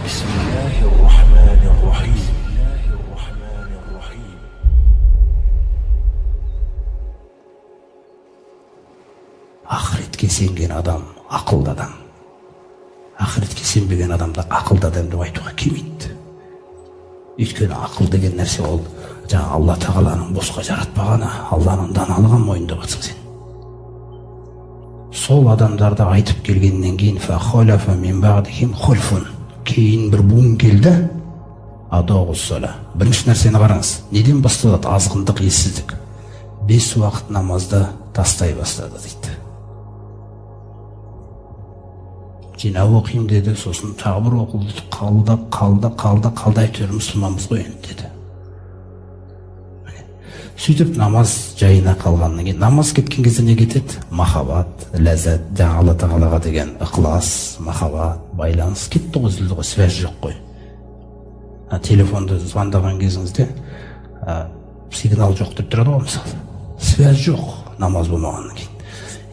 بسم الله الرحمن الرحيم. Ақыретке сенген адам ақылды адам. Ақыретке сенбеген адамды ақылды адам деп айтуға келмейді. Өйткені ақыл деген нәрсе ол жаңа Алла тағаланың босқа жаратпағаны, Алланың даналығын мойындап жатсың сен. Сол адамдарды айтып келгеннен кейін фахолафа мин баъдихим хулфун, кейін бір буын келді. Адоғуссала. Бірінші нәрсені қараңыз. Неден басталады? Азғындық, ессіздік. 5 уақыт намазды тастай бастады дейді. Жинап оқимын деді, сосын тағы бір оқылды, қалды, әйтеуір мұсылманбыз ғой енді деді. Сөйтіп намаз жайына қалғаннан кейін, намаз кеткен кезде не кетеді? Махаббат, ләззат, жаңа Алла тағалаға деген ықылас, махаббат, байланыс кетті ғой, үзілді ғой, связь жоқ қой. Телефонды звондаған кезіңізде сигнал жоқ деп тұрады ғой, мысалы. Связь жоқ, намаз болмағаннан кейін.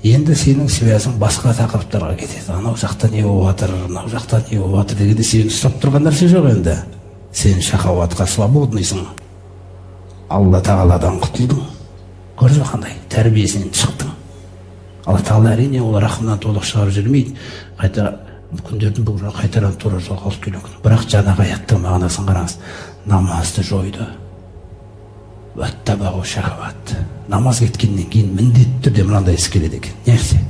Енді сенің связың басқа тақырыптарға кетеді. Анау жақта не болып жатыр, мынау жақта не болып жатыр дегенде сені ұстап тұрған нәрсе жоқ енді. Сен шахауатқа свободныйсың. Алла тағаладан құтылдың. Көрдіңіз қандай тәрбиесінен шықтың. Алла тағала әрине ол рахымнан толық шығарып жүрмейді. Қайта күндердің бүгін қайтадан тура жолға алып келуі мүмкін. Бірақ жаңағы аяттың мағынасын қараңыз. Намазды жойды. Ваттабағу шахават. Намаз кеткеннен кейін міндетті түрде мынандай іс келеді екен. Нәрсе?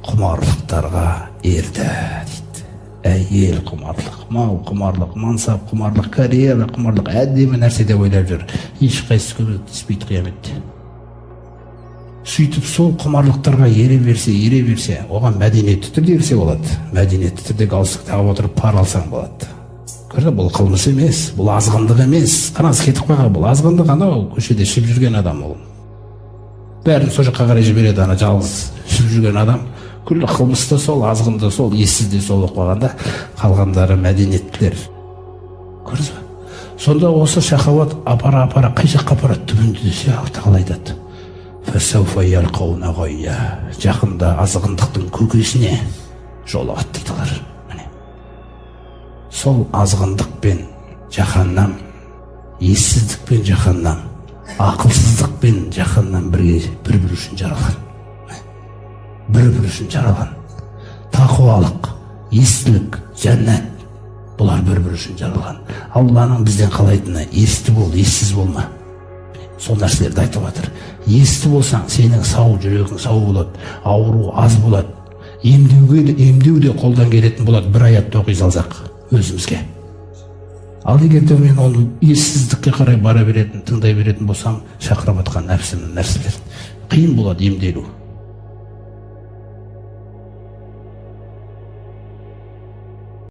Құмарлықтарға ерді дейді. Әйел құмарлық, мал құмарлық, мансап құмарлық, карьера құмарлық, әдемі нәрсе деп ойлап жүр. Ешқайсысы көмектеспейді қияметте. Сөйтіп сол құмарлықтарға ере берсе, оған мәдениетті түрде ерсе болады. Мәдениетті түрде галстук тағып отырып пар алсаң болады. Көрді, бұл қылмыс емес, бұл азғындық емес. Қараңыз, кетіп қойған, бұл азғындық, анау көшеде ішіп жүрген адам ол. Бәрін сол жаққа қарай жібереді, ана жалғыз ішіп жүрген адам. Күллі қылмысты сол, азғынды сол, ессізде сол оқып қалғанда, қалғандары мәдениеттілер. Көрдіңіз бе? Сонда осы шахауат апара қай жаққа апарады түбінде десе, Тағала айтады. Фасауфа ялқауна ғойя. Жақында азғындықтың көкесіне жолығады дейді олар. Сол азғындықпен жаһаннам, ессіздікпен жаһаннам, ақылсыздықпен жаһаннам бір-бір үшін жаралған. Бір-бір үшін жаралған. Тақуалық, естілік, жәннат, бұлар бір-бір үшін жаралған. Алланың бізден қалайтыны есті бол, ессіз болма. Сол нәрселерді айтып жатыр. Есті болсаң, сенің сау жүрегің сау болады, ауру аз болады. Емдеу де қолдан келетін болады, бір аятты оқи салсақ өзімізге. Ал егерде мен оны ессіздікке қарай бара беретін, тыңдай беретін болсам, шақырып жатқан нәпсімнің нәрселерін қиын болады емделу.